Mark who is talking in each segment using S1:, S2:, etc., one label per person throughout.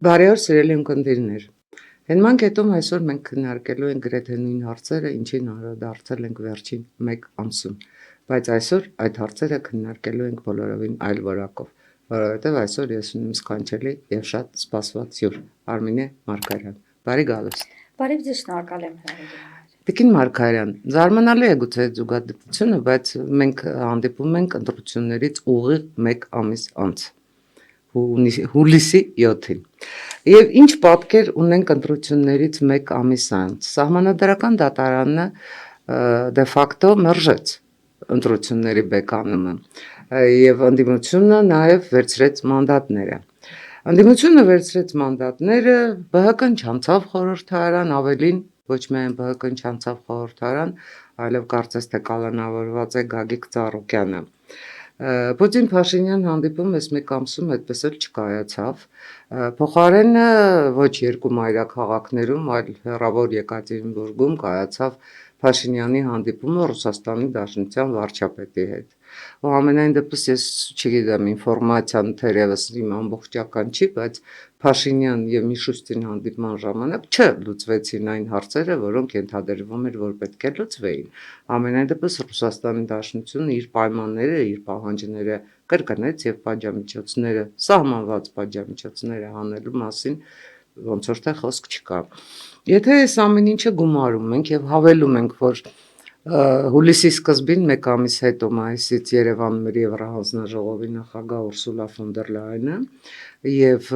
S1: Բարի օր, սիրելի ունկնդիրներ։ Հենման կետում այսօր մենք քննարկելու ենք գրեթե նույն հարցերը, ինչին անդրադարձել ենք վերջին 1 ամսում, բայց այսօր այդ հարցերը քննարկելու ենք բոլորովին այլ որակով, որովհետև այսօր ես ունեմ սքանչելի եւ շատ սպասված հյուր, Արմինե Մարգարյան։ Բարի գալուստ։
S2: Բարի ձեզ, շնորհակալ եմ հրավերի համար։
S1: Տիկին Մարգարյան, զարմանալի է գուցե զուգադիպությունը, բայց մենք հանդիպում ենք ընտրություններից ուղիղ 1 ամիս անց։ Հուլիսի 7-ին։ Եվ ինչ պատկեր ունենք ընտրություններից 1 ամիս անց։ Սահմանադրական դատարանը դե ֆակտո մերժեց ընտրությունների բեկանումը եւ ընդդիմությունը նաեւ վերցրեց մանդատները։ Ընդդիմությունը վերցրեց մանդատները, ԲՀԿ-ն չանցավ խորհրդարան, ավելին ոչ միայն ԲՀԿ-ն չանցավ խորհրդարան, այլև կարծես թե կալանավորված է Գագիկ Ծառուկյանը։ Պուտին-Փաշինյան հանդիպում այս 1 ամսում այդպես էլ չկայացավ, փոխարենը ոչ 2 մայրաքաղաքներում, այլ հեռավոր Եկատերինբուրգում կայացավ Փաշինյանի հանդիպումը Ռուսաստանի Դաշնության վարչապետի հետ։ Ու ամենայն դեպս ես չգիտեմ, ինֆորմացիան թերևս իմ ամբողջական չի, բայց Փաշինյան եւ Միշուստին հանդիպման ժամանակ չլուծվեցին այն հարցերը, որոնք ենթադրվում էր, որ պետք է լուծվեին։ Ամենայն դեպս Ռուսաստանի Դաշնությունը իր պայմանները, իր պահանջները կրկնեց եւ պատժամիջոցները, սահմանված պատժամիջոցները հանելու մասին ոնց որ թե խոսք չկա։ Եթե այս ամեն ինչը գումարում ենք եւ հավելում ենք, որ հուլիսի սկզբին 1 ամիս հետո մայիսից Երևանում էր Եվրահանձնաժողովի նախագահ Ուրսուլա ֆոն դեր Լայենը եւ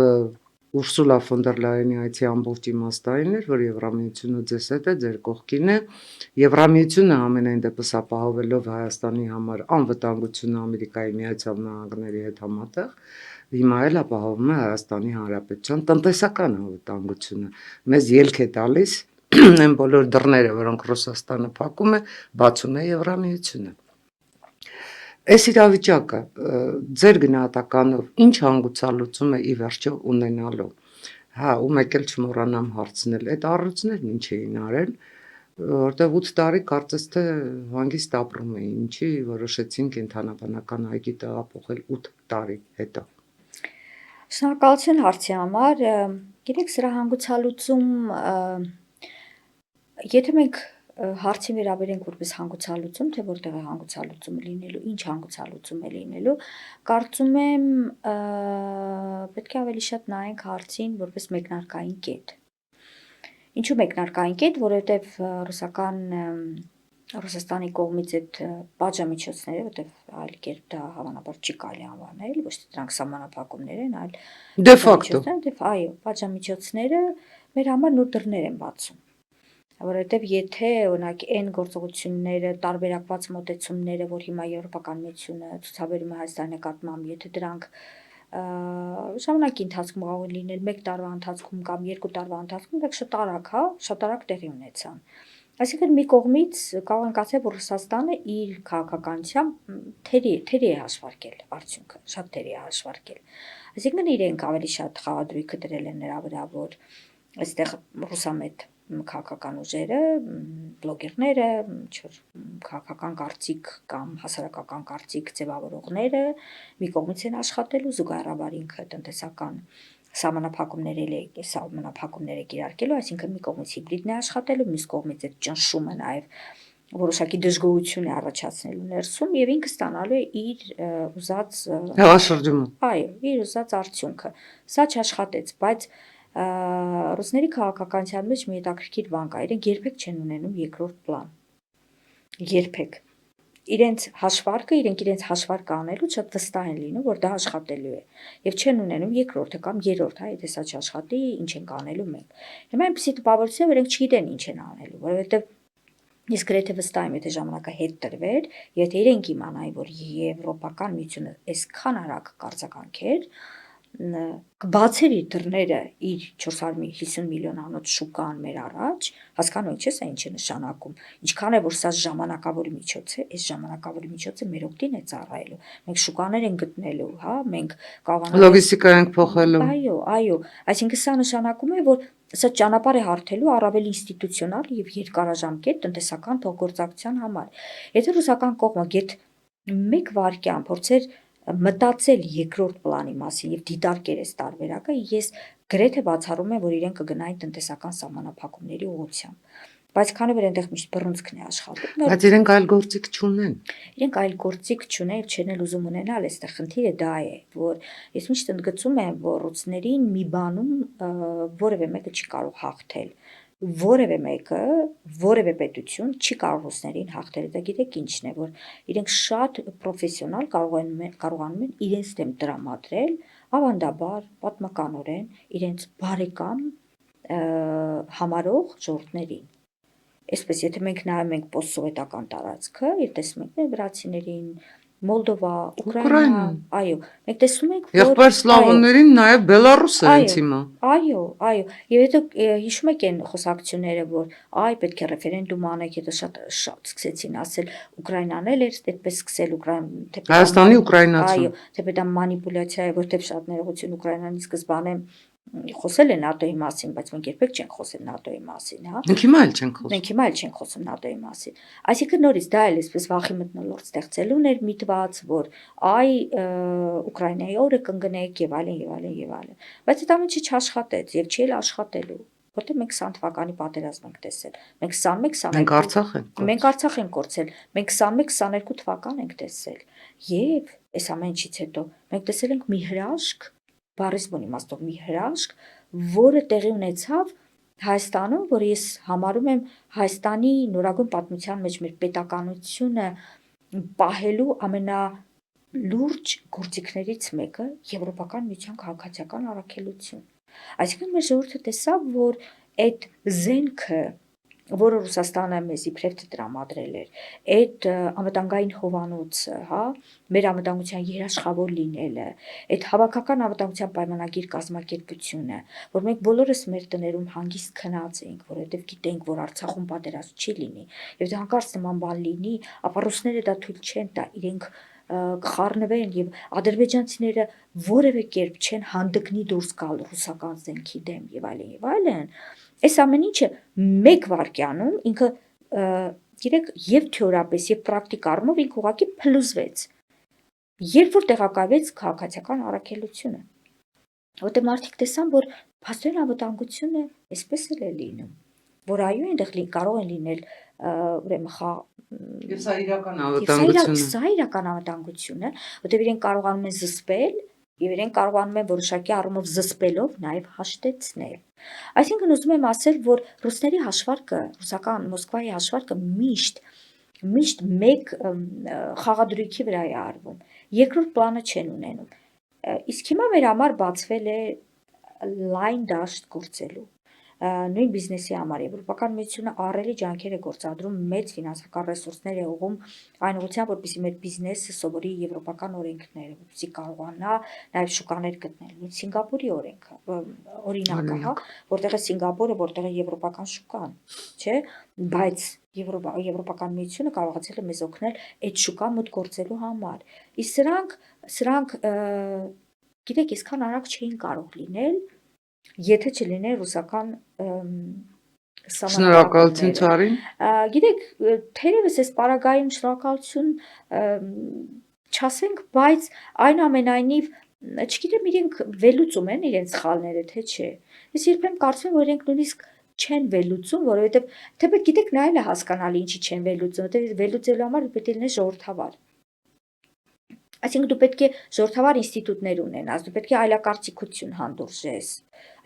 S1: Ուրսուլա ֆոն դեր Լայենի այցի ամբողջ իմաստային էր, որ Եվրամիությունը ձեզ հետ է, ձեր կողքին է։ Եվրամիությունը ամենայն դեպս ապահովելով Հայաստանի համար անվտանգությունը Ամերիկայի Միացյալ Նահանգների հետ համատեղ, հիմա էլ ապահովում է Հայաստանի Հանրապետության տնտեսական անվտանգությունը։ Մեզ ելք է տալիս այն բոլոր դռները, որոնք Ռուսաստանը փակում է, բացում է Եվրամիությունը։ Այս իրավիճակը ձեր գնահատականով ինչ հանգուցալուծում է ի վերջո ունենալու։ Հա, ու մեկ էլ չմոռանամ հարցնել, այդ առույցներն ինչ էին արել, որտեղ 8 տարի կարծես թե հանգիստ ապրում էին, ինչի որոշեցին կենթանաբանական այգի տեղափոխել 8 տարի հետո։
S2: Շնորհակալություն հարցի համար։ Գիտեք, սրա հանգուցալուծում, եթե մենք հարցի վերաբերենք որպես հանգուցալուծում, թե որտեղ է հանգուցալուծումը լինելու, ինչ հանգուցալուծում է լինելու, կարծում եմ պետք է ավելի շատ նայենք հարցին որպես մեկնարկային կետ։ Ինչու մեկնարկային կետ, որովհետև Ռուսաստանի կողմից այդ պատժամիջոցները, որտեղ այլ կերպ դա հավանաբար չի կարելի անվանել, ոչ թե դրանք սահմանափակումներ են, այլ
S1: դե ֆակտո,
S2: այո, պատժամիջոցները մեր համար նոր դռներ են բացում։ Որովհետև եթե օրինակ այն գործողությունները, տարբերակված մոտեցումները, որ հիմա Եվրոպական միությունը ցուցաբերում է Հայաստանի նկատմամբ, եթե դրանք ժամանակի ընթացքում կարող են լինել 1 տարվա ընթացքում կամ 2 տարվա ընթացքում, դա շատ արագ տեղի ունեցան։ Այսինքն մի կողմից կարող ենք ասել, որ Ռուսաստանը իր քաղաքականությամբ թերի է հաշվարկել արդյունքը, շատ թերի է հաշվարկել։ Այսինքն իրենք ավելի շատ խաղադրույքը դրել են նրա վրա, որ այստեղ ռուսամետ քաղաքական ուժերը, բլոգերները, քաղաքական կարծիք կամ հասարակական կարծիք ձևավորողները մի կողմից են աշխատելու, զուգահեռաբար ինքը տնտեսական սահմանափակումներ է կիրարկելու, այսինքն մի կողմից հիբրիդն է աշխատելու, մյուս կողմից այդ ճնշումը նաև որոշակի դժգոհություն է առաջացնելու ներսում եւ ինքը ստանալու է իր ուզած իր ուզած արդյունքը։ Սա չաշխատեց, բայց ռուսների քաղաքականության մեջ մի հետաքրքիր բան կա, իրենք երբեք չեն ունենում երկրորդ պլան։ Երբեք։ Իրենց հաշվարկը անելու շատ վստահ են լինում, որ դա աշխատելու է։ Եվ չեն ունենում երկրորդը կամ երրորդ, եթե սա չաշխատի, ինչ ենք անելու մենք։ Հիմա այնպեսի տպավորություն է, որ իրենք չգիտեն ինչ են անելու, որովհետև ես գրեթե վստահ եմ, եթե ժամանակը հետ տրվեր, եթե իրենք իմանային, որ Եվրոպական միությունը այսքան արագ կարձականքեր, կբացեր իր դռները իր 450 միլիոնանոց շուկան մեր առաջ, հասկանում եք, չէ՞, սա ինչ է նշանակում։ Ինչքան է որ սա ժամանակավոր միջոց է, այս ժամանակավոր միջոցը մեր օգտին է ծառայելու։ Մենք շուկաներ ենք գտնելու, հա, մենք կարողանանք
S1: լոգիստիկա ենք փոխելու։
S2: Այո, այսինքն սա նշանակում է, որ սա ճանապարհ է հարթելու առավել ինստիտուցիոնալ եւ երկարաժամկետ տնտեսական փոխգործակցության համար։ Եթե ռուսական կողմը գեթ 1 վայրկյան փորձեր մտածել երկրորդ պլանի մասին եւ դիտարկել այս տարբերակը, ես գրեթե բացառում եմ, որ իրենք կգնային տնտեսական սահմանափակումների ուղղությամբ։ Բայց քանի որ այնտեղ միշտ բռունցքն է աշխատում,
S1: Բայց իրենք այլ գործիք չունեն։
S2: իրենք այլ գործիք չունեն, չեն էլ ուզում ունենալ, այստեղ խնդիրը դա է, որ ես միշտ ընդգծում եմ, որ ռուսներին մի բանում որևէ մեկը չի կարող հաղթել։ Որևէ մեկը, որևէ պետություն չի կարող ռուսներին հաղթել։ Դա գիտեք ինչն է, որ իրենք շատ պրոֆեսիոնալ կարողանում են իրենց դեմ տրամադրել ավանդաբար, պատմականորեն իրենց բարեկամ համարող ժողովուրդներին։ Այսպես, եթե մենք նայում ենք պոստսովետական տարածքը, եւ տեսնում ենք վրացիներին, Մոլդովա, Ուկրաինա, այո, մենք տեսնում ենք, որ
S1: եղբայր սլավոններին նաեւ Բելարուսը հենց հիմա։
S2: Այո, եւ հետո հիշում եք այն խոսակցությունները, որ պետք է ռեֆերենդում անեք, հետո շատ սկսեցին ասել Ուկրաինան էլ էր այդպես սկսել
S1: Հայաստանի ուկրաինացու։
S2: Այո, թեպետ դա մանիպուլյացիա է, որտեղ շատ ներողություն Ուկրաինանի սկզբանե խոսել է ՆԱՏՕ-ի մասին, բայց մենք երբեք չենք խոսել ՆԱՏՕ-ի մասին, հա։
S1: Մենք հիմա էլ չենք խոսում։
S2: Մենք հիմա էլ չենք խոսում ՆԱՏՕ-ի մասին։ Այսինքն նորից դա էլ էսպես վախի մթնոլորտ ստեղծելուն էր միտված, որ Ուկրաինայի օրը կընկնեք եւ այլն եւ այլն եւ այլն։ Բայց դա ամենը չաշխատեց եւ չի էլ աշխատելու, որտեղ մենք 20 թվականի պատերազմ ենք տեսել։ Մենք 21-22
S1: Մենք Արցախ ենք։
S2: Մենք Արցախ ենք կորցել։ Մենք 21-22 թվական ենք տեսել։ Եվ այս ամեն ինչից հետո մենք տեսել ենք մի հրաշք, բառից բուն իմաստով մի հրաշք, որը տեղի ունեցավ Հայաստանում, որ ես համարում եմ Հայաստանի նորագույն պատմության մեջ մեր պետականությունը պահելու ամենալուրջ գործիքներից մեկը Եվրոպական միության քաղաքացիական առաքելություն։ Այսինքն մեր ժողովուրդը տեսավ, որ այդ զենքը, որը Ռուսաստանը մեզ իբրև տրամադրել էր, այդ անվտանգային հովանոցը, հա, մեր անվտանգության երաշխավոր լինելը, այդ հավաքական անվտանգության պայմանագիր կազմակերպությունը, որ մենք բոլորս մեր տներում հանգիստ քնած էինք, որովհետև գիտենք, որ Արցախում պատերազմ չի լինի, եւ դա հանկարծ նման բան լինի, ապա ռուսները դա թույլ չեն տա, իրենք կխառնվեն եւ ադրբեջանցիները որևէ կերպ չեն հանդգնի դուրս գալ ռուսական զենքի դեմ եւ այլն եւ այլն։ Այս ամեն ինչը մեկ վայրկյանում ինքը գիտեք եւ թեորիապես եւ պրակտիկ առումով ինքը ուղղակի փլուզվեց։ Երբ որ տեղակայվեց քաղաքացիական առաքելությունը, որտեղ մարդիկ տեսան, որ փաստորեն անվտանգությունը այսպես էլ է լինում, որ այո այնտեղ կարող են լինել ուրեմն
S1: Եվ սա իրական անվտանգություն է։
S2: Սա իրական անվտանգություն է, որտեղ իրենք կարողանում են զսպել եւ իրենք կարողանում են որոշակի առումով զսպելով նաեւ հաշտեցնել։ Այսինքն ուզում եմ ասել, որ ռուսների հաշվարկը, ռուսական Մոսկվայի հաշվարկը միշտ մեկ խաղադրույքի վրա է արվում։ Երկրորդ պլանը չեն ունենում։ Իսկ հիմա մեր համար բացվել է լայն դաշտ գործելու նույն բիզնեսի համար Եվրոպական միությունը ահռելի ջանքեր է գործադրում, մեծ ֆինանսական ռեսուրսներ է ուղղում այն ուղղությամբ, որպեսզի մեր բիզնեսը սովորի եվրոպական օրենքները, որպեսզի կարողանա նաև շուկաներ գտնել։ Սինգապուրի օրինակը, հա, որտեղ է Սինգապուրը, որտեղ է եվրոպական շուկան, չէ՞, բայց Եվրոպական միությունը կարողացել է մեզ օգնել այդ շուկան մոտ գործելու համար։ Իսկ սրանք գիտեք, այսքան արագ չէին կարող լինել, եթե չլիներ ռուսական
S1: շնորհակալություն ցարին։
S2: Գիտեք, թերևս այս պարագայում շնորհակալություն չասենք, բայց այնուամենայնիվ, չգիտեմ, իրենք վերլուծում են իրենց սխալները, թե չէ։ Ես երբեմն կարծում եմ, որ իրենք նույնիսկ չեն վերլուծում, որովհետև թեպետ գիտեք, նա էլ է հասկանալի ինչի չեն վերլուծում, որովհետև վերլուծելու համար պետք է լինի ժողովրդավար։ Այսինքն դու պետք է ժողովրդավար ինստիտուտներ ունենաս, դու պետք է այլակարծիքություն հանդուրժես։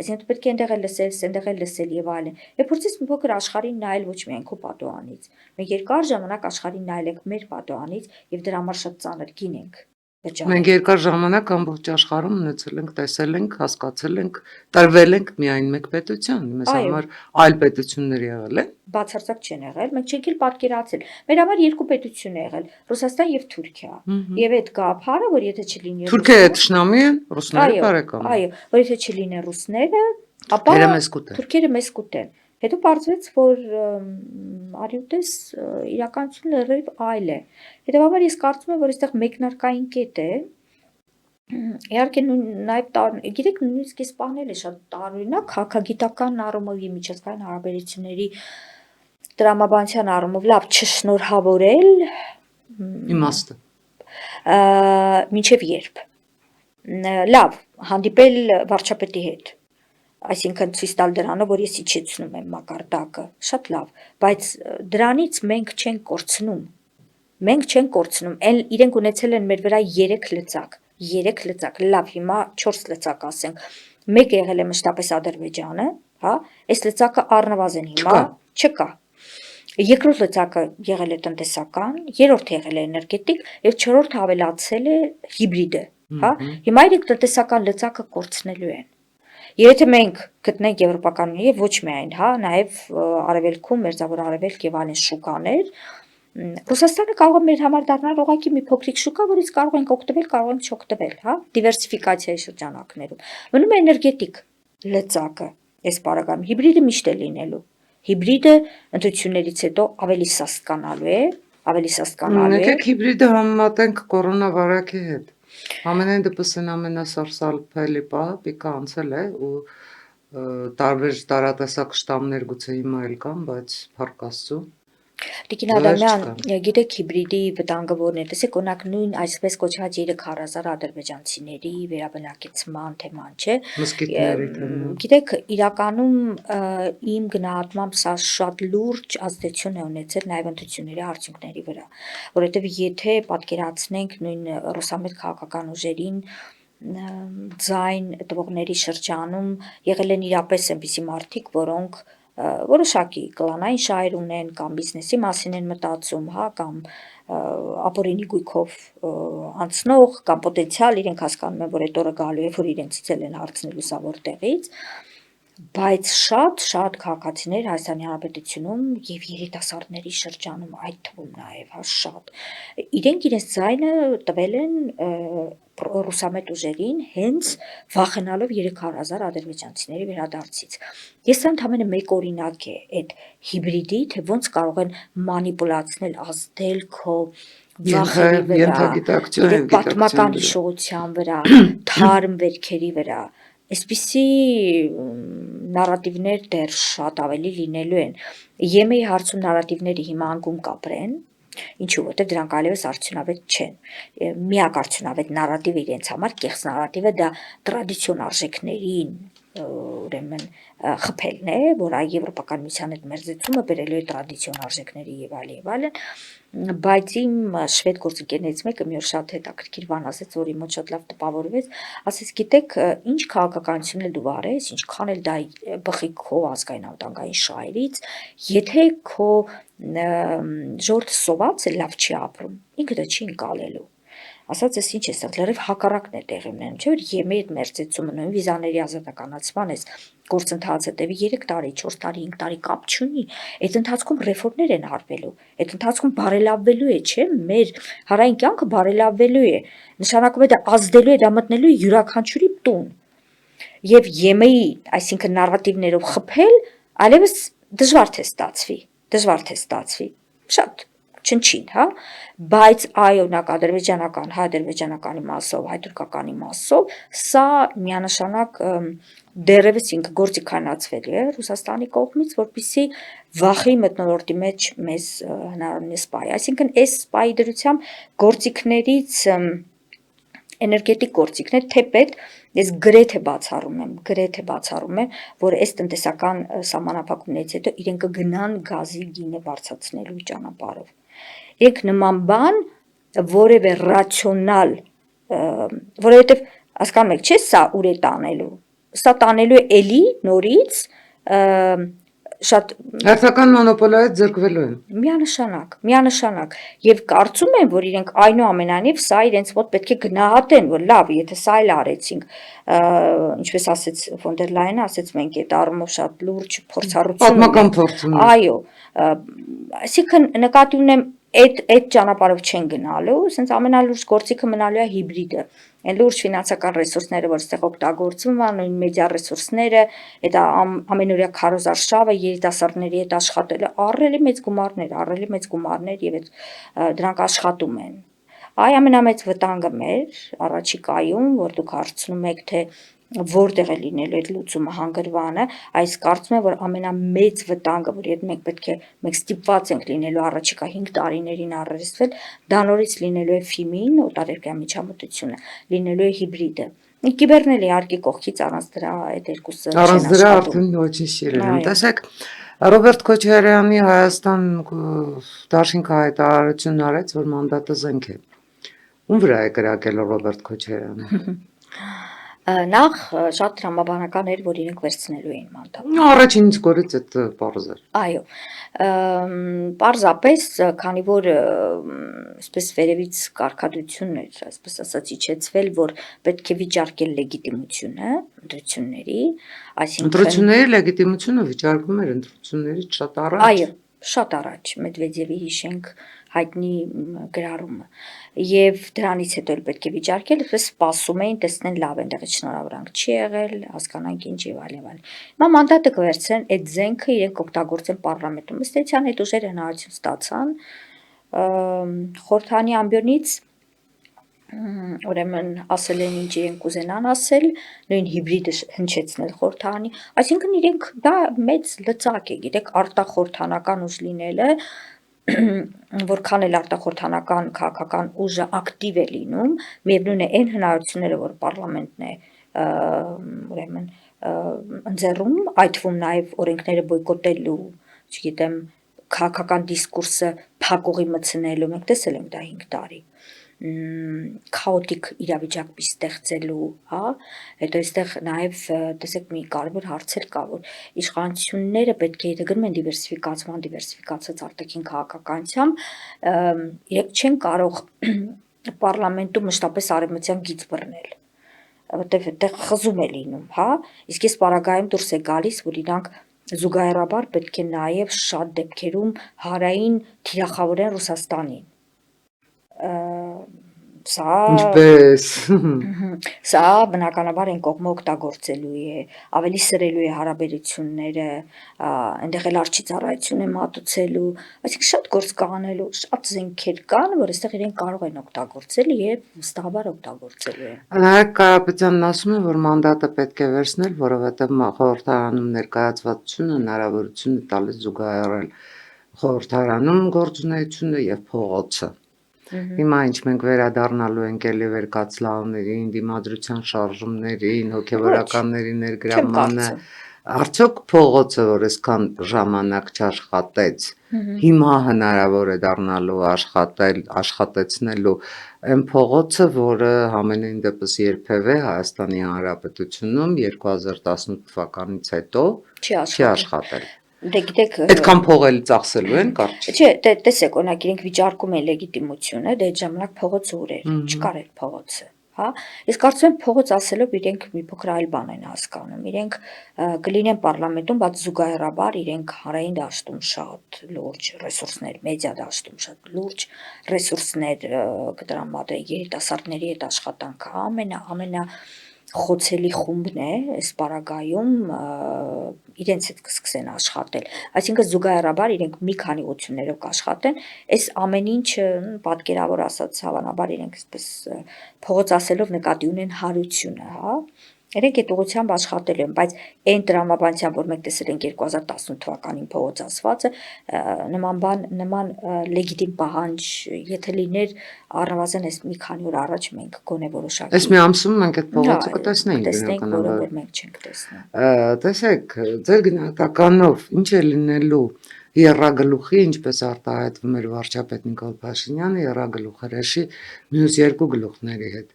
S2: Այսինքն դու պետք է այնտեղ էլ լսել եւ այլն։ Եվ փորձես մի փոքր աշխարհին նայել ոչ միայն քո պատոհանից։ Մենք երկար ժամանակ աշխարհին նայել ենք մեր պատոհանից եւ դրա համար շատ ծանր գին ենք վճարել։
S1: Մենք երկար ժամանակ ամբողջ աշխարհում ունեցել ենք, տեսել ենք, հասկացել ենք, տրվել ենք միայն մեկ պետության, մեզ համար այլ պետություններ եղել են։
S2: Բացարձակ չեն եղել, մենք չենք էլ պատկերացել։ Մեր համար երկու պետություն է եղել՝ Ռուսաստան եւ Թուրքիա։ Եվ այդ գաղափարը, որ եթե չլինի
S1: Թուրքիայի թշնամի են, ռուսները բարեկամ։
S2: Այո, որ եթե չլինեն ռուսները, ապա թուրքերը մեզ կուտեն։ Հետո պարզվեց, որ արյուտես իրականությունը լրիվ այլ է։ Հետևաբար ես կարծում եմ, որ այստեղ մեկնարկային կետ է։ Իհարկե նաև գիտեք, նույնիսկ ես սպանել է շատ տարօրինակ քաղաքագիտական առումով եւ միջազգային հարաբերությունների տրամաբանության առումով լավ չշնորհավորել
S1: իմաստը։
S2: Մինչև երբ։ Լավ, հանդիպել վարչապետի հետ, այսինքն ցույց տալ դրանը, որ ես իջեցնում եմ մակարդակը, շատ լավ, բայց դրանից մենք չենք կորցնում, իրենք ունեցել են մեր վրա 3 լծակ, լավ, հիմա 4 լծակ ասենք, մեկը եղել է մշտապես Ադրբեջանը, հա, այս լծակը առնվազն հիմա չկա, երկրորդ լծակը եղել է տնտեսական, երրորդը եղել է էներգետիկ և չորրորդը ավելացել է հիբրիդը, հա, հիմա իրենք տնտեսական լծակը կորցնելու են, եթե մենք գտնենք եվրոպական և ոչ միայն, հա, նաև արևելքում, մերձավոր արևելք և այլն շուկաներ, Ռուսաստանը կարող է մեր համար դառնալ ուղղակի մի փոքրիկ շուկա, որից կարող ենք օգտվել, կարող ենք չօգտվել, հա, դիվերսիֆիկացիայի շրջանակներում։ Մնում է էներգետիկ լծակը, այս պարագայում հիբրիդը միշտ է լինելու։ Հիբրիդը ընտրություններից հետո ավելի սաստկանալու է։
S1: Եկեք հիբրիդը համեմատենք կորոնավարակի հետ։ Ամենայն դեպսն ամենասարսափելի պահը պիկը անցել է ու տարբեր տարատեսակ շտամներ գուցե հիմա էլ կան, բայց փառք Աստծո
S2: Տիկին Ադամյան, գիտեք հիբրիդի վտանգը որն է, տեսեք օրինակ նույն այսպես կոչված 3000 ադրբեջանցիների վերաբնակեցման թեման, չէ։
S1: Մզկիթների թեման։
S2: Գիտեք, իրականում իմ գնահատմամբ սա շատ լուրջ ազդեցություն է ունեցել նաև ընտրությունների արդյունքների վրա, որովհետև եթե պատկերացնենք նույն ռուսամետ քաղաքական ուժերին ձայն տվողների շրջանում եղել են իրապես այնպիսի մարդիկ, որոնք որոշակի կլանային շահեր ունեն կամ բիզնեսի մասին են մտածում, հա, կամ ապօրինի գույքով անցնող կամ պոտենցիալ իրենք հասկանում են, որ այդ օրը գալու է, որ իրենցից էլ են հարցնել լուսավոր տեղից, բայց շատ քաղաքացիներ Հայաստանի Հանրապետությունում և երիտասարդների շրջանում այդ թվում նաև, հա, շատ, իրենք իրենց ձայնը տվել են ռուսամետ ուժերին հենց վախենալով 3000 ադրբեջանցիների վերադարձից։ Ես սա ընդամենը մեկ օրինակ է այդ հիբրիդի, թե ոնց կարող են մանիպուլացնել, ազդել քո վախերի վրա, իրեք պատմական հիշողության վրա, թարմ վերքերի վրա, այսպիսի նարատիվներ դեռ շատ ավելի լինելու են։ Եմեի հարցում նարատիվները հիմա անկում կապրեն, ինչու, որտեղ դրանք այլևս արդյունավետ չեն։ Միակ արդյունավետ նարատիվը իրենց համար կեղծ նարատիվը դա տրադիցիոն արժեքներին ուրեմն խփելն է, որ այ եվրոպական միության հետ մերձեցումը բերելու է տրադիցիոն արժեքների եւ այլն, բայց իմ շվեդ գործընկերներից մեկը մի օր շատ հետաքրքիր բան ասեց, որ իմ մոտ շատ լավ տպավորվեց, ասեց, գիտեք, ինչ քաղաքականություն էլ դու վարես, ինչքան էլ դա բխի քո ազգային անվտանգային շահերից, եթե քո ժողովուրդը սոված է, լավ չի ապրում, ինքը դա չի ընկալելու։ Ասած ես ինչ ես լրիվ հակառակն է տեղի ունենում, չէ՞ որ ԵՄ-ի հետ մերձեցումը նույն վիզաների ազատականացման էս գործընթացը տևի 3 տարի, 4 տարի, 5 տարի կապ չունի, այդ ընթացքում ռեֆորմներ են արվելու, այդ ընթացքում բարելավվելու է, չէ՞, մեր հարային կյանքը բարելավվելու է, նշանակում է դա ազդելու է, դա մտնելու է յուրաքանչյուրի տուն։ Եվ ԵՄ-ի, այսինքն նարատիվներով խփել, այլևս դժվար թե ստացվի, շատ չնչին, հա, բայց այ օրինակ ադրբեջանական, հայ-ադրբեջանականի մասով, հայ-թուրքականի մասով, սա միանշանակ դեռևս ինքը գործի քայնացվելու է Ռուսաստանի կողմից, որպեսզի վախի մթնոլորտի մեջ մեզ հնարավորինս սպայի, այսինքն այս սպայի դրությամբ գործիքներից էներգետիկ գործիքներ, թեպետ ես գրեթե բացառում եմ, որ այս տնտեսական սահմանափակումներից հետո իրենք կգնան գազի գինը բարձրացնելու ճանապարհով։ Իրենք նման բան որևէ ռացիոնալ, որովհետև հասկանում եք, չէ՞, սա ուր է տանելու։ Սա տանելու է էլի նորից շատ
S1: հերթական մոնոպոլիայից զրկվելու են։
S2: Միանշանակ։ Եվ կարծում եմ, որ իրենք այնուամենայնիվ սա իրենց մոտ պետք է գնահատեն, որ լավ, եթե սա էլ արեցինք, ինչպես ասեց ֆոն դեր Լայենը, ասեց մենք այդ առումով շատ լուրջ փորձառություն ունենք։
S1: Պատմական փորձ ունենք։
S2: Այո, այսինքն նկատի ունեմ այդ ճանապարհով չեն գնալու, ասենց ամենալուրջ գործիքը մնալու է հիբրիդը։ Այն լուրջ ֆինանսական ռեսուրսները, որ այստեղ օգտագործվում են, նույն մեդիա ռեսուրսները, այդ ամենօրյա քարոզարշավը, երիտասարդների հետ աշխատելը, ահռելի մեծ գումարներ եւ դրանք աշխատում են։ Այ ամենամեծ վտանգը մեր առաջիկայում, որ դուք հարցնում եք, թե որտեղ է լինելու այդ լուծումը հանգրվանը, այս կարծում եմ, որ ամենամեծ վտանգը, որ եթե մենք ստիպված ենք լինելու առաջիկա 5 տարիներին առերեսվել, դա նորից լինելու է FIM-ին, օտարերկրյա միջամտությունը, լինելու է հիբրիդը։ Կիբերն էլ իհարկե կողքից առանց դրա այդ երկուսը
S1: Առանց
S2: չեն
S1: դրա
S2: աշխատում։
S1: արդեն ոչինչ սիրել եմ։
S2: Այո։
S1: Տեսեք, Ռոբերտ Քոչարյանի Հայաստան դաշինքը հայտարարություն արեց, որ մանդատը զենք է։ Ում վրա է կրակել Ռոբերտ Քոչարյանը։
S2: Նախ շատ տրամաբանական էր, որ իրենք վերցնելու էին մանդատը։
S1: Առաջին իսկ օրից այդ պարզ էր։
S2: Այո, պարզապես, քանի որ այսպես վերևից կարգադրությունն էր, այսպես ասած, իջեցվել, որ պետք է վիճարկել լեգիտիմությունը ընտրությունների, այսինքն
S1: Ընտրությունների լեգիտիմությունը վիճարկվում էր ընտրություններից շատ առաջ։
S2: Այո, շատ առաջ Մեդվեդևի հիշենք հայտնի գրառումը եւ դրանից հետո էլ պետք է վիճարկել, այսպես սպասում էին տեսնեն լավ այնտեղից շնորհավորանք չի եղել, հասկանանք ինչ եւ այլ եւ այլ։ Հիմա մանդատը կվերցնեն այդ զենքը իրենք կօգտագործեն պարլամենտում։ Ըստ էության այդ ուժերը հնարավորություն ստացան խորհրդանի ամբիոնից ուրեմն ասել են ինչ իրենք կուզենան ասել, նույն հիբրիդը հնչեցնել խորհրդանի, այսինքն իրենք դա մեծ լծակ է, գիտեք, արտախորհրդանական ուժ լինելը, որքան էլ արտախորհրդանական քաղաքական ուժը ակտիվ է լինում, միևնույն է այն հնարավորությունները, որ պարլամենտն է ուրեմն ընձեռում, այդ թվում նաև օրենքները բոյկոտելու, չգիտեմ, քաղաքական դիսկուրսը փակուղի մտցնելու, մենք տեսել ենք դա 5 տարի քաոտիկ իրավիճակ ստեղծելու, հա, հետո այստեղ նաև տեսեք մի կարևոր հարց էլ կա, որ իշխանությունները պետք է եթե գնում են դիվերսիֆիկացած արտաքին քաղաքականությամբ, իրենք չեն կարող պարլամենտում մշտապես արևմտյան գիծ բռնել, որտեղ այդտեղ խզում է լինում, հա, իսկ այս պարագայում դուրս է գալիս, որ իրանք զուգահեռաբար պետք է նաև շատ դեպքերում հարային թիրախավորեն Ռուսաստանին։
S1: Ինչպես
S2: Սա բնականաբար այն կողմը օգտագործելու է, ավելի սրելու է հարաբերությունները, այնտեղ էլ արջի ծառայություն է մատուցելու, այսինքն շատ գործ կանելու, շատ զենքեր կան, որ այստեղ իրենք կարող են օգտագործել եւ վստահաբար օգտագործելու են։
S1: Նարեկ Կարապետյանն ասում է, որ մանդատը պետք է վերցնել, որովհետև խորհրդարանում ներկայացվածությունը հնարավորություն է տալիս զուգահեռել խորհրդարանում գործունեությունը եւ փողոցը։ Հիմա ինչ մենք վերադառնալու ենք էլի վերկացլավներին, դիմադրության շարժումներին, հոգեվորականների ներգրամանը, արդյոք փողոցը, որ այսքան ժամանակ չաշխատեց, հիմա հնարավոր է դառնալու աշխատեցնելու այն փողոցը, որը համենայն դեպս երբևէ Հայաստանի Հանրապետությունում 2018 թվականից հետո չի աշխատել։
S2: Դե գիտեք,
S1: այդքան փող էլ ծախսելու են կարճ։
S2: Չէ, տեսեք, օրինակ իրենք վիճարկում են լեգիտիմությունը, դե այդ ժամանակ փողոցը ուր էր, չկար այդ փողոցը, հա։ Իսկ կարծում եմ փողոց ասելով իրենք մի փոքր այլ բան են հասկանում։ Իրենք կլինեն պարլամենտում, բայց զուգահեռաբար իրենք հանրային դաշտում շատ լուրջ ռեսուրսներ, մեդիա դաշտում շատ լուրջ ռեսուրսներ կտրամադրեն երիտասարդների հետ աշխատանքը ամենա խոցելի խումբն է այս պարագայում իրենց հետ կսկսեն աշխատել, այսինքն զուգահեռաբար իրենք մի քանի ուղղություններով կաշխատեն, այս ամեն ինչը պատկերավոր ասած հավանաբար իրենք այսպես փողոց ասելով նկատի ունեն հարությունը, հա, իրենք այդ ուղղությամբ աշխատել են, բայց այն տրամաբանությամբ, որ մենք տեսել ենք 2018 թվականին փողոց ասվածը, նման լեգիտիմ պահանջ, եթե լիներ առնվազն այս մի քանի օր առաջ մենք գոնե որոշակի
S1: Այս մի ամսում մենք այդ փողոցը
S2: կտեսնենք, որը որ մենք չենք տեսնում։
S1: Տեսեք, ձեր գնահատականով ինչ է լինելու եռագլուխի, ինչպես արտահայտվում էր վարչապետ Նիկոլ Փաշինյանը եռագլուխ հրեշի մյուս երկու գլուխների հետ։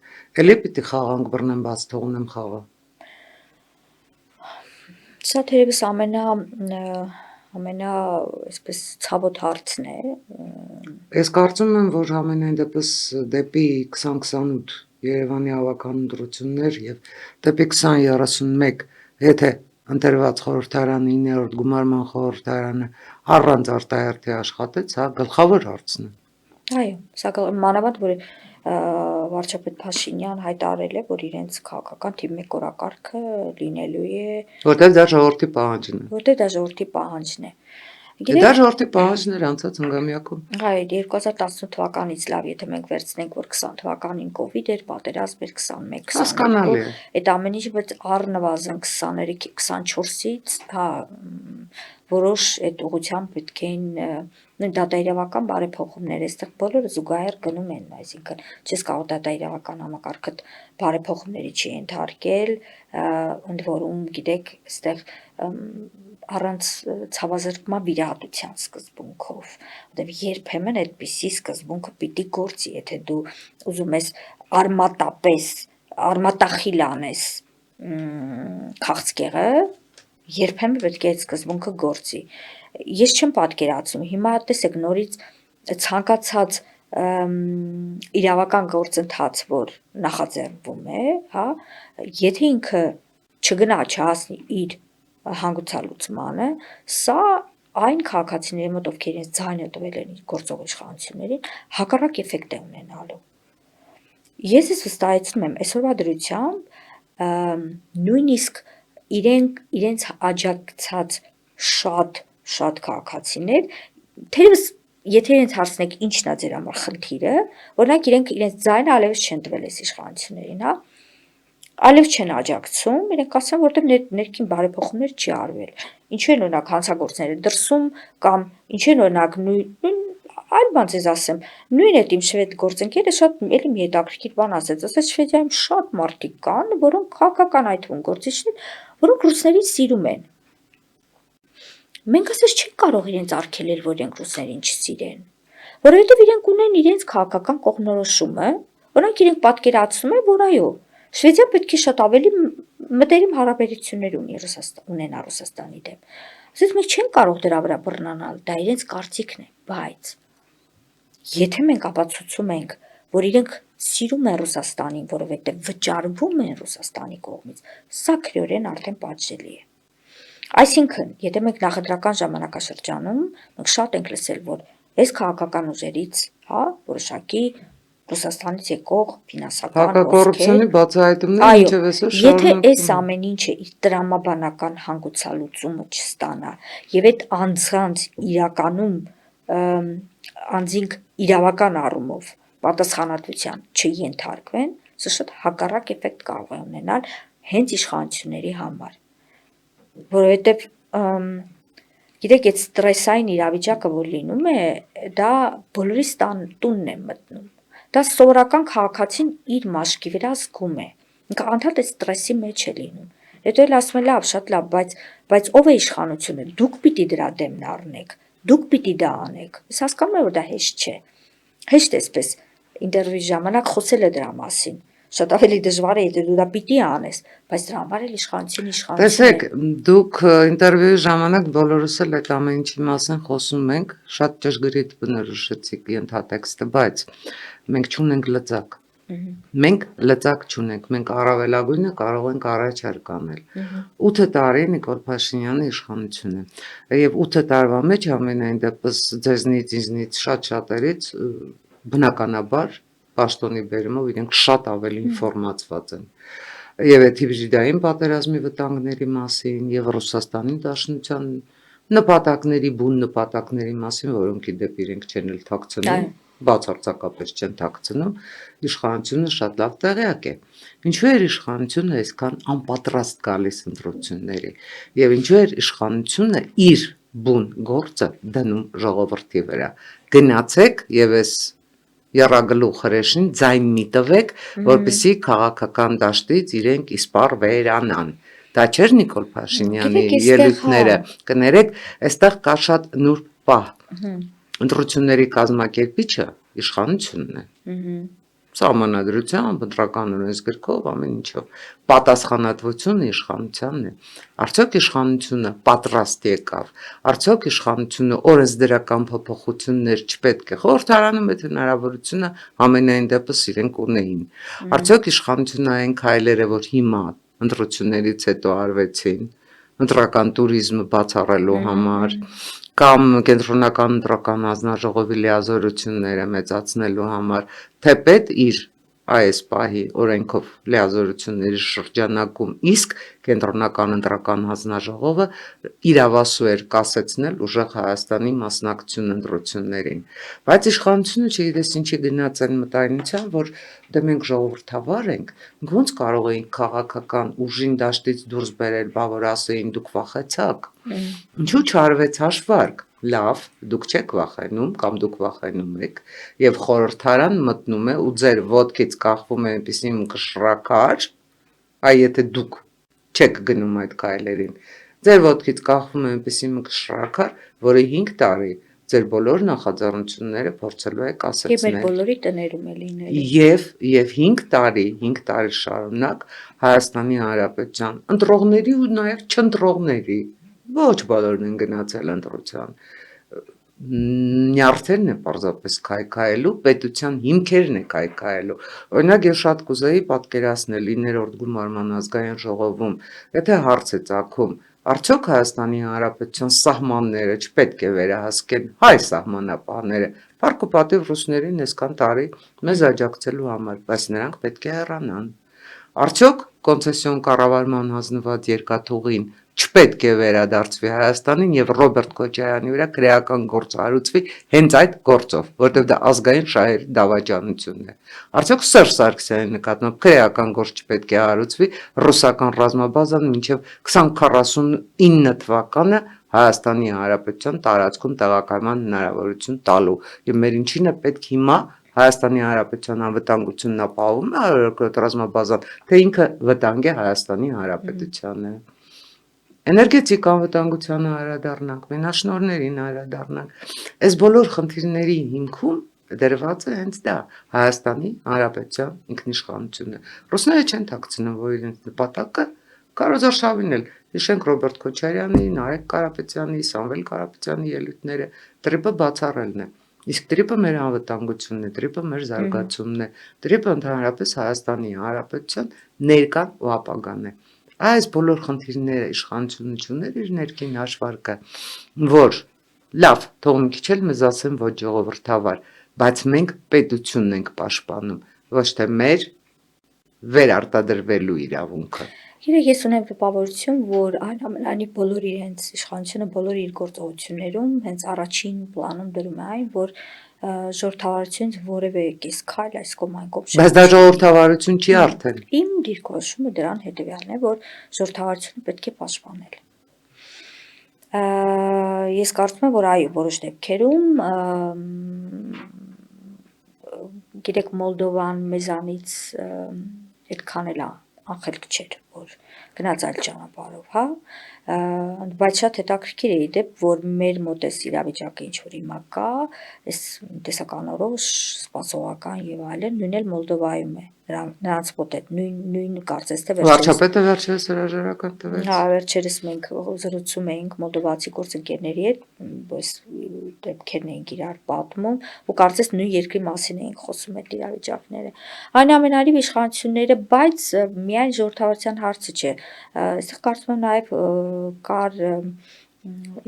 S1: Էլի պիտի խաղանք բռնեմ, բաց թողնեմ խաղը։
S2: Սա թերևս ամենա այսպես ցավոտ հարցն է։
S1: Ես կարծում եմ, որ ամենայն դեպս դեպի 2028 Երևանի հավաքական ընտրություններ եւ դեպի 2031, եթե ընտրված խորհրդարանի 9-րդ գումարման խորհրդարանը առանց արտահերթի աշխատեց, հա, գլխավոր հարցն է։
S2: Այո, սա մանավանդ որ վարչապետ Փաշինյան հայտարարել է, որ իրենց քաղաքական թիմի կորակարգը լինելու է,
S1: որտեղ դա ժողովրդի պահանջն է։
S2: որտեղ դա ժողովրդի պահանջն է։
S1: Դա ժողովրդի պահանջներ անցած հնգամյակում։
S2: Հայր 2018 թվականից լավ, եթե մենք վերցնենք, որ 20 թվականին կովիդ էր, պատերազմ էր 21,
S1: Հասկանալի է։
S2: այդ ամեն ինչը, բայց առնվազն 23-ի 24-ից, հա, որոշ այդ ուղղությամբ պետք էին դատաիրավական բարեփոխումներ, այստեղ բոլորը զուգահեռ գնում են, այսինքն չես կարող դատաիրավական համակարգը բարեփոխումների չի ենթարկել, ընդ որում գիտեք, այստեղ առանց ցավազրկման վիրահատության սկզբունքով, որտեղ երբեմն այդպիսի սկզբունքը պիտի գործի, եթե դու ուզում ես արմատապես, արմատախիլ անես քաղցկեղը, երբեմն պետք է այդ սկզբունքը գործի։ Ես չեմ պատկերացնում, հիմա տեսեք նորից ցանկացած իրավական գործընթաց, որ նախաձեռնվում է, հա, եթե ինքը չգնա չհասնի իր հանգուցալուծմանը, սա այն քաղաքացիների մոտ, ովքեր իրենց ձայնը տվել են գործող իշխանություններին, հակառակ էֆեկտ է ունենալու։ Ես վստահեցնում եմ այսօրվա դրությամբ նույնիսկ իրենց աջակցած շատ քաղաքացիներ, թերևս եթե իրենց հարցնեք ինչն է ձեր համար խնդիրը, օրինակ իրենց ձայնը այլևս չեն տվել այս իշխանություններին, հա, այլևս չեն աջակցում, իրենք ասեն, որտեղ ներքին բարեփոխումներ չի արվել։ Ինչու են օրինակ հանցագործները դրսում կամ ինչու են օրինակ այլ բան ձեզ ասեմ, նույն այդ իմ շվեդ գործընկերը շատ էլի մի հետաքրքիր բան ասեց Շվեդիայում շատ մարդիկ կան, որոնք քաղաքական այդ թվում գործիչներ, որոնք ռուսներին սիրում են։ Մենք ասես չենք կարող իրենց արգելել, որ իրենք ռուսերին չսիրեն, որովհետև իրենք ունեն իրենց քաղաքական կողմնորոշումը, որոնք իրենք պատկերացնում են, որ այո, Շվեդիան պետք է շատ ավելի մտերիմ հարաբերություններ ունենա Ռուսաստանի դեմ։ Ասես մենք չենք կարող դրա վրա բռնանալ, դա իրենց կարծիքն է, բայց եթե մենք ապացուցում ենք, որ իրենք սիրում են Ռուսաստանին, որովհետև վճարվում են Ռուսաստանի կողմից, սա քրեորեն արդեն պատժելի է։ Այսինքն, եթե մենք նախընտրական ժամանակաշրջանում մենք շատ ենք լսել, որ այս քաղաքական ուժերից, հա, որոշակի Ռուսաստանից եկող ֆինանսական
S1: հակակոռուպցիոնի բացահայտումները մինչև այսօր
S2: շարունակվում են։ Եթե այս ամեն ինչը իր տրամաբանական հանգուցալուծումը չստանա, եւ այդ անձանց իրականում անձինք իրավական առումով պատասխանատվության չենթարկվեն, սա շատ հակառակ էֆեկտ կարող է ունենալ հենց իշխանությունների համար, որովհետև գիտեք, այդ ստրեսային իրավիճակը, որ լինում է, դա բոլորի տունն է մտնում։ Դա սովորական քաղաքացին իր մաշկի վրա զգում է։ Ինքը անդադար ստրեսի մեջ է լինում։ Հետո էլ ասում է լավ, շատ լավ, բայց ով է իշխանությունը։ Դուք պիտի դրա դեմն առնեք։ Դուք պիտի դա անեք։ Ես հասկանում եմ, որ դա հեշտ չէ։ Հեշտ էսպես ինտերվյուի ժամանակ խոսել է դրա մասին։ Շատ ավելի դժվար է, եթե դու դա պիտի անես, բայց դրա համար էլ իշխանություն է։
S1: Տեսեք, դուք ինտերվյուի ժամանակ բոլորս էլ այդ ամեն ինչի մասին խոսում ենք, շատ ճշգրիտ բնորոշեցիք ենթատեքստը, բայց մենք չունենք լծակ։ Մենք լծակ չունենք, մենք առավելագույնը կարող ենք առաջարկ անել։ 8 տարի Նիկոլ Փաշինյանի իշխանություն է, եւ 8 տարվա մեջ ամենայն դեպս ձեզնից, ինձնից շատ-շատերից բնականաբար պաշտոնի բերումով իրենք շատ ավելի ինֆորմացված են։ Եվ այդ հիբրիդային պատերազմի վտանգների մասին եւ Ռուսաստանի Դաշնության նպատակների, բուն նպատակների մասին, որոնք ի դեպ իրենք չեն էլ թաքցնում, բացարձակապես չեն թաքցնում, իշխանությունը շատ լավ տեղյակ է։ Ինչու էր իշխանությունը այսքան անպատրաստ գալիս ընտրությունների եւ ինչու էր իշխանությունը իր բուն գործը դնում ժողովրդի վրա։ Գնացեք եւ այս եռագլուխ հրեշին ձայն մի տվեք, որպեսզի քաղաքական դաշտից իրենք իսպառ վերանան։ Դա չէր Նիկոլ Փաշինյանի ելույթները, կներեք, այստեղ կա շատ նուրբ պահ։ Ընտրությունների կազմակերպիչը իշխանությունն է։ Սահմանադրությամբ, ընտրական օրենսգրքով, ամեն ինչով պատասխանատվությունը իշխանությանն է։ Արդյոք իշխանությունը պատրաստ եկավ։ Արդյոք իշխանությունը օրենսդրական փոփոխություններ չպետք է։ Խորհրդարանում այդ հնարավորությունը ամենայն դեպս իրենք ունեին։ Արդյոք իշխանությունը այն քայլերը, որ հիմա ընտրություններից հետո արվեցին, ընտրական туриզմը բացառելու համար, կամ կենտրոնական ընտրական հանձնաժողովի լիազորությունները մեծացնելու համար, թեպետ իր այս պահի օրենքով լիազորությունների շրջանակում, իսկ կենտրոնական ընտրական հանձնաժողովը իրավասու էր կասեցնել ուժեղ Հայաստանի մասնակցություն ընտրություններին, բայց իշխանությունը չգիտես ինչի գնաց այն մտայնության, որ դե մենք ժողովրդավար ենք, ոնց կարող էինք քաղաքական ուժին դաշտից դուրս բերել, բա որ ասեին դուք վախեցաք, ինչու չարվեց հաշվարկ, լավ, դուք չեք վախենում կամ դուք վախենում եք եւ խորհրդարան մտնում է ու ձեր ոտքից կախվում է այնպեսի կշռակար, այ եթե դուք չեք գնում այդ քայլերին, ձեր ոտքից կախվում է այնպեսի կշռակար, որը 5 տարի ձեր բոլոր նախաձեռնությունները փորձելու է
S2: Եվ մեր
S1: կասեցնել
S2: բոլորի տներում է լինել։
S1: եւ 5 տարի շարունակ Հայաստանի Հանրապետության ընտրողների ու նաեւ չընտրողների ոչ բոլորն են գնացել ընտրության նյարդերն է պարզապես քայքայելու, պետության հիմքերն է քայքայելու։ Օրինակ ես շատ կուզեի պատկերացնել 9-րդ գումարման ազգային ժողովում, եթե հարց է ծագում, արդյոք Հայաստանի Հանրապետության սահմանները չպետք է վերահսկեն հայ սահմանապահները, փառք ու պատիվ ռուսներին այսքան տարի մեզ աջակցելու համար, բայց նրանք պետք է հեռանան։ Արդյոք կոնցեսիոն կառավարման հանձնված երկաթուղին չպետք է վերադարձվի Հայաստանին եւ Ռոբերտ Քոչարյանի վրա քրեական գործ հարուցվի հենց այդ գործով, որտեղ դա ազգային շահերի դավաճանությունն է։ Արդյոք Սերժ Սարգսյանի նկատմամբ քրեական գործ չպետք է հարուցվի ռուսական ռազմաբազան մինչեւ 2049 թվականը Հայաստանի Հանրապետության տարածքում տեղակայման հնարավորություն տալու։ Եվ մեր ինչին է պետք հիմա Հայաստանի Հանրապետության անվտանգությունն ապահովում է այդ ռազմաբազան, թե ինքը վտանգ է Հայաստանի Հանրապետությանը։ Էներգետիկ անվտանգությանը անդրադառնանք, մենաշնորհներին անդրադառնանք։ Այս բոլոր խնդիրների հիմքում դրված է հենց դա Հայաստանի Հանրապետության ինքնիշխանությունը։ Ռուսները չեն թաքցնում, որ իրենց նպատակը կարոզարշավին էլ հիշենք Ռոբերտ Քոչարյանի, Նարեկ Կարապետյանի, Սամվել Կարապետյանի ելույթները, տրիպը բացառելն է։ Իսկ տրիպը մեր անվտանգությունն է, տրիպը մեր զարգացումն է, տրիպը ընդհանրապես Հայաստանի Հանրապետության ներկան ու ապագան է։ Այս բոլոր խնդիրները իշխանությունը չուներ իր ներքին հաշվարկը, որ լավ, թող մի քիչ էլ մեզ ասեն ոչ ժողովրդավար, բայց մենք պետությունն ենք պաշտպանում, ոչ թե մեր վերարտադրվելու իրավունքը։
S2: Ես ունեմ տպավորություն, որ այնուամենայնիվ բոլոր իրենց իշխանությունը բոլոր իր գործողություններում հենց առաջին պլանում դնում է այն, որ ժողովրդավարությունից որևէ կես քայլ այս կողմ այն կողմ
S1: Բայց դա ժողովրդավարություն չի արդեն։
S2: Իմ դիրքորոշումը դրան հետևյալն է, որ ժողովրդավարությունը պետք է պաշտպանել։ Ես կարծում եմ, որ այո, որոշ դեպքերում գիտեք Մոլդովան մեզանից այդքան էլ անխելք չէր, որ գնաց այլ ճանապարհով, հա, բայց շատ հետաքրքիր է իդեպ, որ մեր մոտ էս իրավիճակը ինչ որ հիմա կա, այս տեսականորոշ, սպասողական եւ այլն, նույն էլ Մոլդովայում է, նրանց մոտ է նույն կարծես թե
S1: Վարչապետը վերջերս հրաժարական տվեց։
S2: Հա, վերջերս մենք զրուցում էինք մոլդովացի գործընկերների հետ, այս դեպքերն էինք իրար պատմում, ու կարծես նույն երկրի մասին էինք խոսում այդ իրավիճակները։ Այնուամենայնիվ իշխանությունները, բայց միայն ժողովրդավարության հարցը չէ, այստեղ կարծում եմ նաև կար